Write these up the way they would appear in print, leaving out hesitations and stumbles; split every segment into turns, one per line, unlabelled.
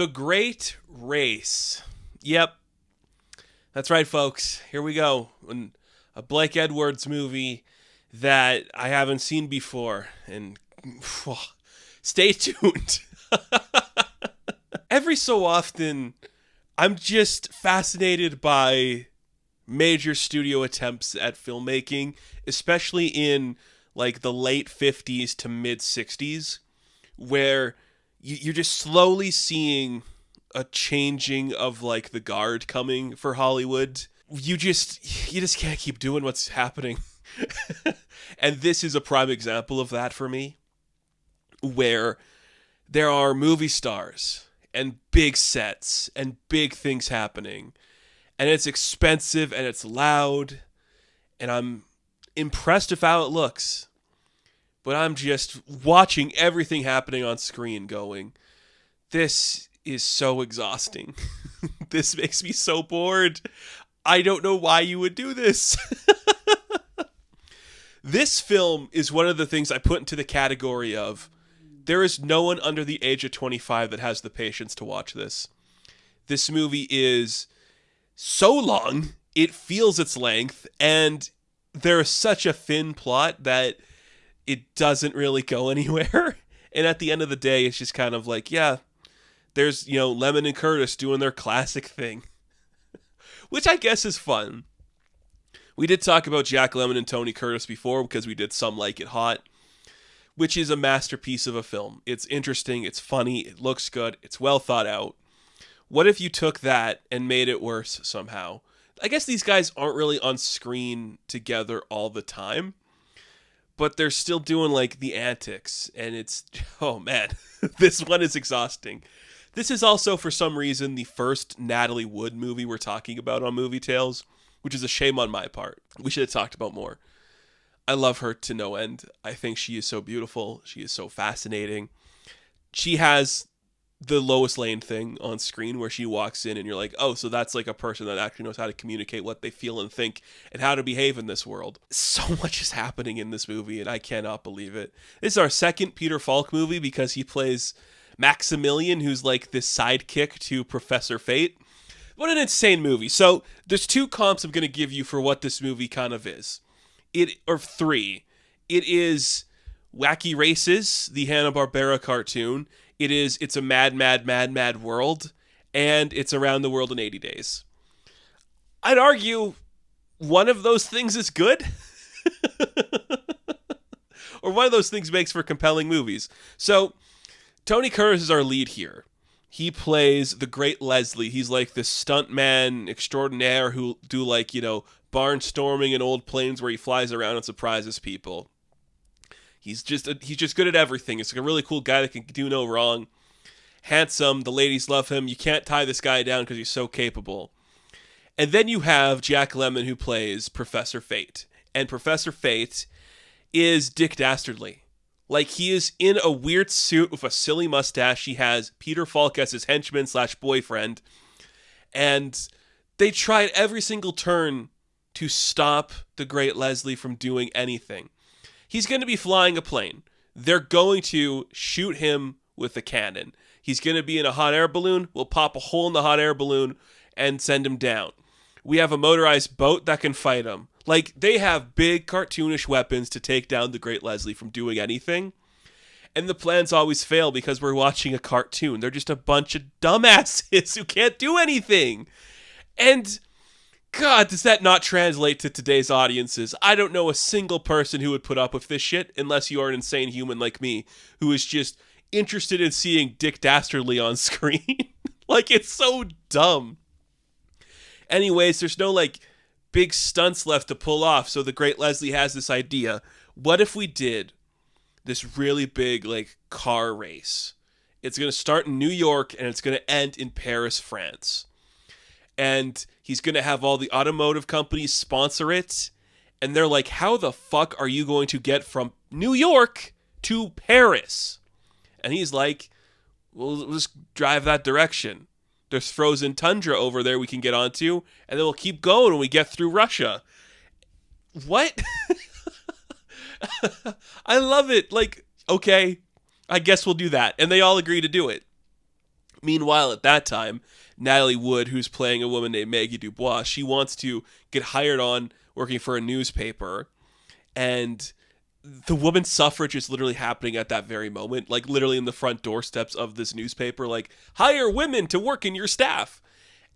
The Great Race. Yep. That's right, folks. Here we go. A Blake Edwards movie that I haven't seen before. And stay tuned. Every so often, I'm just fascinated by major studio attempts at filmmaking, especially in like the late 50s to mid 60s, where you're just slowly seeing a changing of like the guard coming for Hollywood. You just can't keep doing what's happening. And this is a prime example of that for me, where there are movie stars and big sets and big things happening, and it's expensive and it's loud, and I'm impressed with how it looks, but I'm just watching everything happening on screen going, this is so exhausting. This makes me so bored. I don't know why you would do this. This film is one of the things I put into the category of, there is no one under the age of 25 that has the patience to watch this. This movie is so long, it feels its length, and there is such a thin plot that it doesn't really go anywhere. And at the end of the day, it's just kind of like, yeah, there's, Lemmon and Curtis doing their classic thing, which I guess is fun. We did talk about Jack Lemmon and Tony Curtis before because we did Some Like It Hot, which is a masterpiece of a film. It's interesting, it's funny, it looks good, it's well thought out. What if you took that and made it worse somehow? I guess these guys aren't really on screen together all the time, but they're still doing like the antics, and it's, oh man, this one is exhausting. This is also, for some reason, the first Natalie Wood movie we're talking about on Movie Tales, which is a shame on my part. We should have talked about more. I love her to no end. I think she is so beautiful. She is so fascinating. She has the Lois Lane thing on screen where she walks in and you're like, oh, so that's like a person that actually knows how to communicate what they feel and think and how to behave in this world. So much is happening in this movie and I cannot believe it. This is our second Peter Falk movie because he plays Maximilian, who's like this sidekick to Professor Fate. What an insane movie. So there's two comps I'm going to give you for what this movie kind of is. Three. It is Wacky Races, the Hanna-Barbera cartoon. It's a mad, mad, mad, mad world. And it's Around the World in 80 Days. I'd argue one of those things is good. Or one of those things makes for compelling movies. So Tony Curtis is our lead here. He plays the Great Leslie. He's like this stuntman extraordinaire who do like, barnstorming in old planes where he flies around and surprises people. He's just good at everything. It's like a really cool guy that can do no wrong. Handsome. The ladies love him. You can't tie this guy down because he's so capable. And then you have Jack Lemmon, who plays Professor Fate. And Professor Fate is Dick Dastardly. Like, he is in a weird suit with a silly mustache. He has Peter Falk as his henchman/boyfriend. And they tried every single turn to stop the Great Leslie from doing anything. He's going to be flying a plane. They're going to shoot him with a cannon. He's going to be in a hot air balloon. We'll pop a hole in the hot air balloon and send him down. We have a motorized boat that can fight him. Like, they have big cartoonish weapons to take down the Great Leslie from doing anything. And the plans always fail because we're watching a cartoon. They're just a bunch of dumbasses who can't do anything. And God, does that not translate to today's audiences? I don't know a single person who would put up with this shit unless you are an insane human like me who is just interested in seeing Dick Dastardly on screen. Like, it's so dumb. Anyways, there's no, like, big stunts left to pull off, so the Great Leslie has this idea. What if we did this really big, like, car race? It's going to start in New York, and it's going to end in Paris, France. And he's going to have all the automotive companies sponsor it. And they're like, how the fuck are you going to get from New York to Paris? And he's like, we'll just drive that direction. There's frozen tundra over there we can get onto, and then we'll keep going when we get through Russia. What? I love it. Like, okay, I guess we'll do that. And they all agree to do it. Meanwhile, at that time, Natalie Wood, who's playing a woman named Maggie Dubois, she wants to get hired on working for a newspaper. And the women's suffrage is literally happening at that very moment, like literally in the front doorsteps of this newspaper, like, hire women to work in your staff.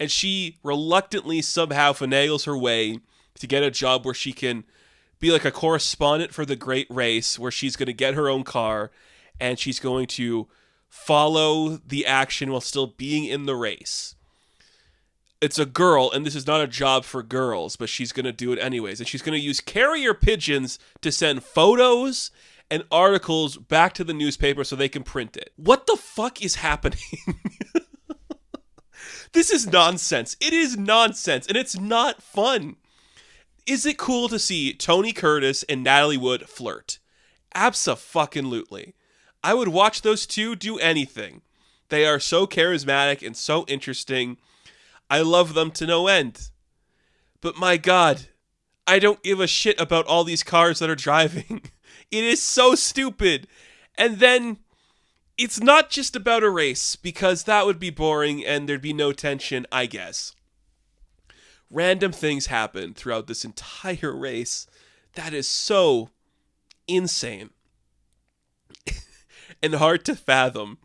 And she reluctantly somehow finagles her way to get a job where she can be like a correspondent for the Great Race, where she's going to get her own car and she's going to follow the action while still being in the race. It's a girl, and this is not a job for girls, but she's going to do it anyways. And she's going to use carrier pigeons to send photos and articles back to the newspaper so they can print it. What the fuck is happening? This is nonsense. It is nonsense, and it's not fun. Is it cool to see Tony Curtis and Natalie Wood flirt? Abso-fucking-lutely. I would watch those two do anything. They are so charismatic and so interesting. I love them to no end. But my God, I don't give a shit about all these cars that are driving. It is so stupid. And then it's not just about a race, because that would be boring and there'd be no tension, I guess. Random things happen throughout this entire race that is so insane and hard to fathom.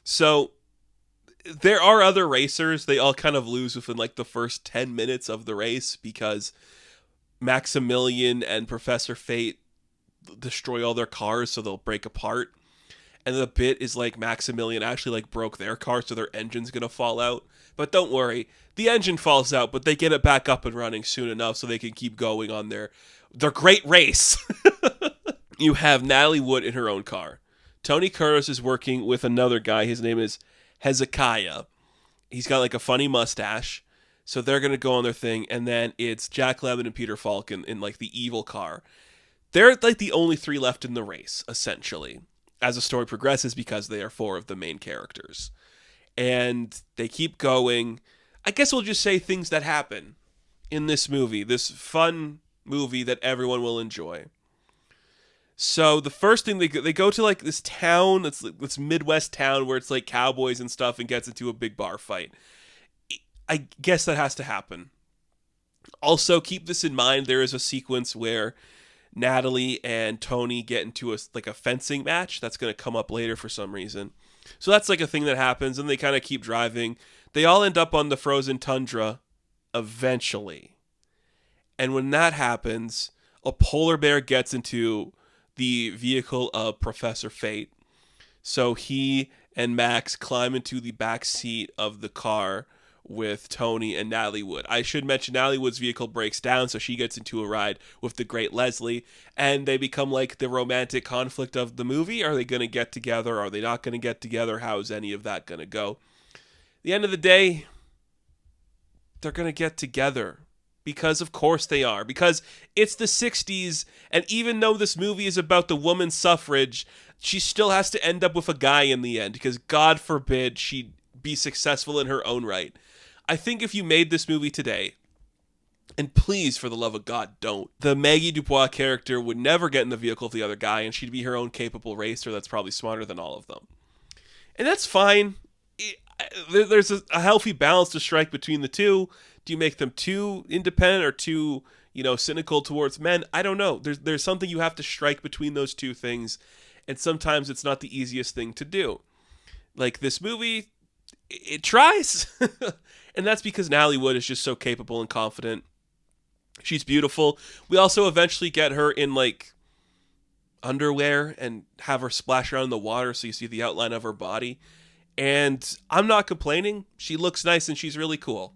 So there are other racers. They all kind of lose within like the first 10 minutes of the race because Maximilian and Professor Fate destroy all their cars so they'll break apart. And the bit is like Maximilian actually like broke their car, so their engine's gonna fall out. But don't worry, the engine falls out, but they get it back up and running soon enough so they can keep going on their great race. You have Natalie Wood in her own car. Tony Curtis is working with another guy. His name is Hezekiah. He's got like a funny mustache. So they're going to go on their thing. And then it's Jack Lemmon and Peter Falk in like the evil car. They're like the only three left in the race, essentially, as the story progresses, because they are four of the main characters. And they keep going. I guess we'll just say things that happen in this movie, this fun movie that everyone will enjoy. So the first thing, they go to like this town, it's this Midwest town where it's like cowboys and stuff, and gets into a big bar fight. I guess that has to happen. Also, keep this in mind, there is a sequence where Natalie and Tony get into a fencing match. That's going to come up later for some reason. So that's like a thing that happens, and they kind of keep driving. They all end up on the frozen tundra eventually. And when that happens, a polar bear gets into the vehicle of Professor Fate. So he and Max climb into the back seat of the car with Tony and Natalie Wood. I should mention Natalie Wood's vehicle breaks down, so she gets into a ride with the great Leslie, and they become like the romantic conflict of the movie. Are they going to get together? Are they not going to get together? How's any of that going to go? At the end of the day, they're going to get together. Because of course they are. Because it's the 60s, and even though this movie is about the woman's suffrage, she still has to end up with a guy in the end, because God forbid she be successful in her own right. I think if you made this movie today, and please, for the love of God, don't, the Maggie Dubois character would never get in the vehicle of the other guy, and she'd be her own capable racer that's probably smarter than all of them. And that's fine. There's a healthy balance to strike between the two. Do you make them too independent or too, cynical towards men? I don't know. There's something you have to strike between those two things, and sometimes it's not the easiest thing to do. Like this movie, it tries. And that's because Natalie Wood is just so capable and confident. She's beautiful. We also eventually get her in like underwear and have her splash around in the water so you see the outline of her body. And I'm not complaining. She looks nice and she's really cool.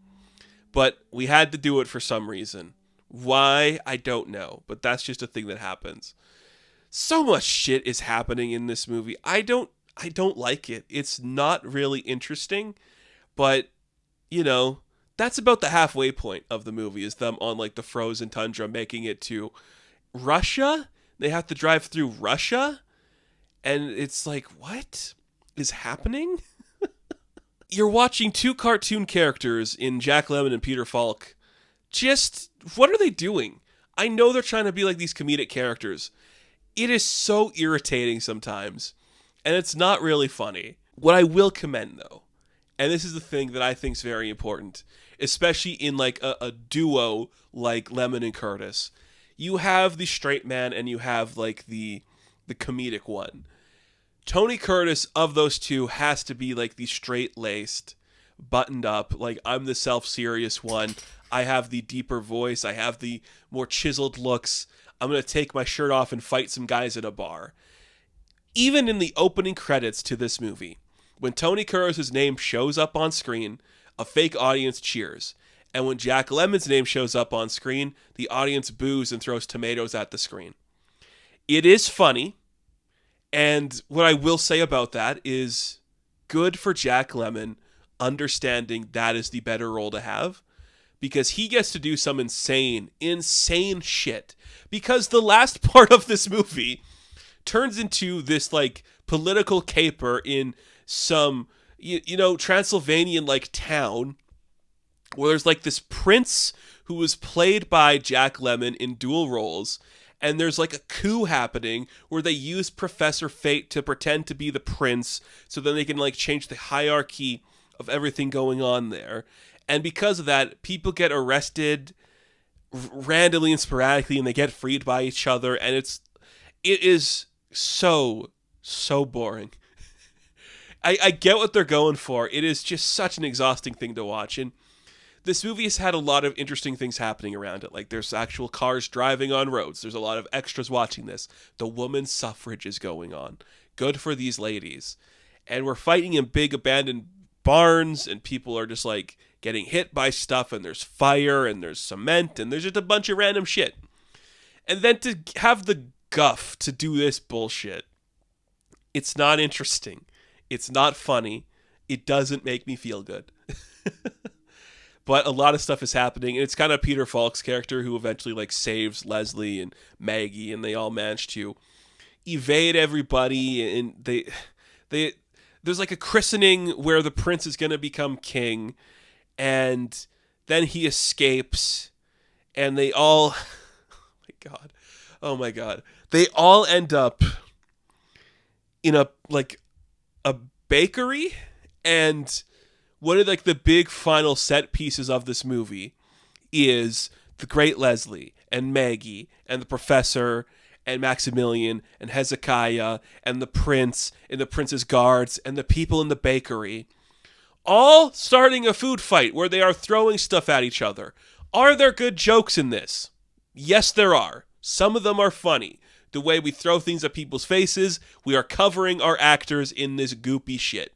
But we had to do it for some reason. Why? I don't know. But that's just a thing that happens. So much shit is happening in this movie. I don't like it. It's not really interesting. But, that's about the halfway point of the movie, is them on like the frozen tundra making it to Russia. They have to drive through Russia. And it's like, what is happening? You're watching two cartoon characters in Jack Lemmon and Peter Falk. Just, what are they doing? I know they're trying to be like these comedic characters. It is so irritating sometimes. And it's not really funny. What I will commend, though, And this is the thing that I think is very important, especially in like a duo like Lemmon and Curtis. You have the straight man and you have like the comedic one. Tony Curtis of those two has to be like the straight-laced, buttoned up, like I'm the self-serious one. I have the deeper voice. I have the more chiseled looks. I'm going to take my shirt off and fight some guys at a bar. Even in the opening credits to this movie, when Tony Curtis' name shows up on screen, a fake audience cheers. And when Jack Lemmon's name shows up on screen, the audience boos and throws tomatoes at the screen. It is funny. And what I will say about that is good for Jack Lemmon understanding that is the better role to have, because he gets to do some insane shit. Because the last part of this movie turns into this like political caper in some, Transylvanian like town where there's like this prince who was played by Jack Lemmon in dual roles. And there's like a coup happening where they use Professor Fate to pretend to be the prince so then they can like change the hierarchy of everything going on there. And because of that, people get arrested randomly and sporadically and they get freed by each other. And it is so boring. I get what they're going for. It is just such an exhausting thing to watch. And this movie has had a lot of interesting things happening around it. Like, there's actual cars driving on roads. There's a lot of extras watching this. The women's suffrage is going on. Good for these ladies. And we're fighting in big abandoned barns, and people are just, like, getting hit by stuff, and there's fire, and there's cement, and there's just a bunch of random shit. And then to have the guff to do this bullshit, it's not interesting. It's not funny. It doesn't make me feel good. But a lot of stuff is happening, and it's kind of Peter Falk's character who eventually like saves Leslie and Maggie, and they all manage to evade everybody. And there's like a christening where the prince is going to become king, and then he escapes, and they all, oh my god, they all end up in a bakery. And one of like the big final set pieces of this movie is the great Leslie and Maggie and the professor and Maximilian and Hezekiah and the prince and the prince's guards and the people in the bakery, all starting a food fight where they are throwing stuff at each other. Are there good jokes in this? Yes, there are. Some of them are funny. The way we throw things at people's faces, we are covering our actors in this goopy shit.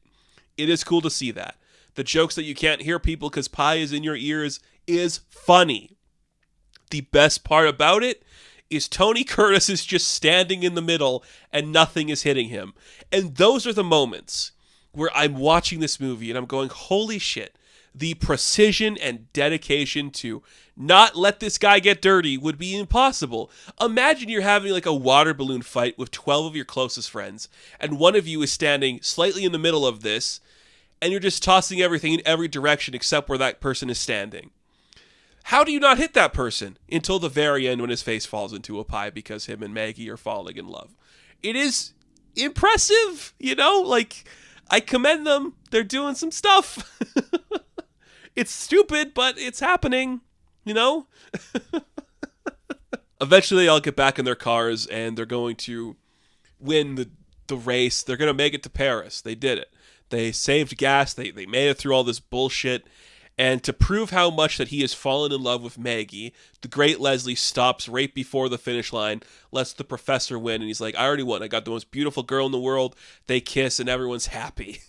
It is cool to see that. The jokes that you can't hear people because pie is in your ears is funny. The best part about it is Tony Curtis is just standing in the middle and nothing is hitting him. And those are the moments where I'm watching this movie and I'm going, holy shit, the precision and dedication to not let this guy get dirty would be impossible. Imagine you're having like a water balloon fight with 12 of your closest friends, and one of you is standing slightly in the middle of this, and you're just tossing everything in every direction except where that person is standing. How do you not hit that person until the very end when his face falls into a pie because him and Maggie are falling in love? It is impressive, like, I commend them. They're doing some stuff. It's stupid, but it's happening, Eventually, they all get back in their cars, and they're going to win the race. They're going to make it to Paris. They did it. They saved gas. They made it through all this bullshit. And to prove how much that he has fallen in love with Maggie, the great Leslie stops right before the finish line, lets the professor win, and he's like, I already won. I got the most beautiful girl in the world. They kiss, and everyone's happy.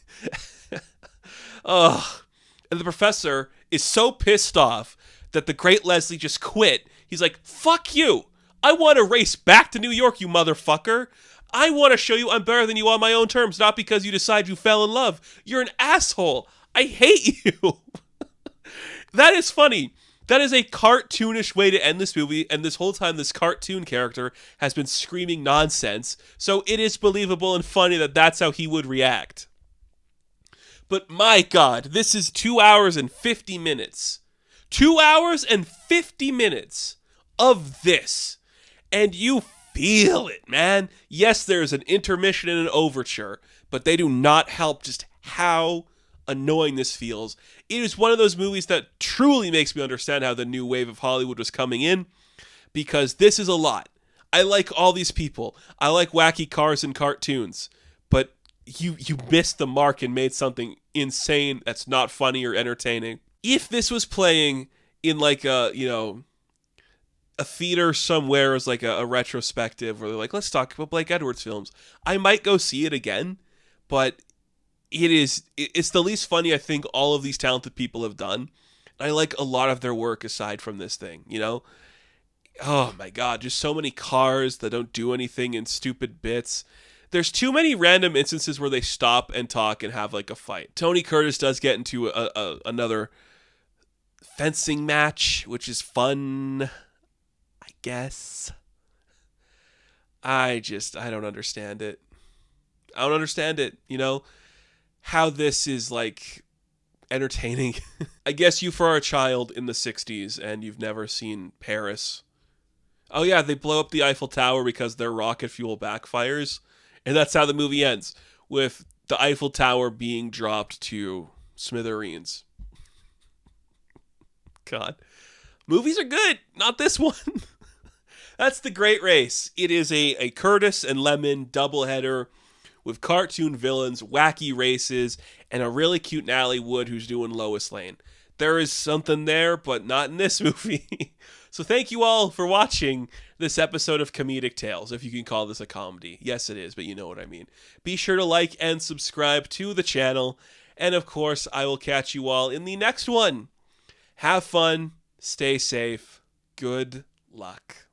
Oh, and the professor is so pissed off that the great Leslie just quit. He's like, fuck you. I want to race back to New York, you motherfucker. I want to show you I'm better than you on my own terms, not because you decide you fell in love. You're an asshole. I hate you. That is funny. That is a cartoonish way to end this movie, and this whole time this cartoon character has been screaming nonsense, so it is believable and funny that that's how he would react. But my God, this is 2 hours and 50 minutes. 2 hours and 50 minutes of this. And you feel it, man. Yes, there's an intermission and an overture, but they do not help just how annoying this feels. It is one of those movies that truly makes me understand how the new wave of Hollywood was coming in, because this is a lot. I like all these people. I like wacky cars and cartoons, but you missed the mark and made something insane that's not funny or entertaining. If this was playing in like a, a theater somewhere as like a retrospective where they're like, let's talk about Blake Edwards films, I might go see it again, but it's the least funny I think all of these talented people have done. I like a lot of their work aside from this thing, Oh my god, just so many cars that don't do anything in stupid bits. There's too many random instances where they stop and talk and have like a fight. Tony Curtis does get into another fencing match, which is fun, I guess. I don't understand it. I don't understand it, how this is like entertaining. I guess you are a child in the 60s and you've never seen Paris. Oh yeah, they blow up the Eiffel Tower because their rocket fuel backfires. And that's how the movie ends, with the Eiffel Tower being dropped to smithereens. God. Movies are good, not this one. That's The Great Race. It is a Curtis and Lemmon doubleheader with cartoon villains, wacky races, and a really cute Natalie Wood who's doing Lois Lane. There is something there, but not in this movie. So thank you all for watching this episode of Comedic Tales, if you can call this a comedy. Yes, it is, but you know what I mean. Be sure to like and subscribe to the channel. And of course, I will catch you all in the next one. Have fun. Stay safe. Good luck.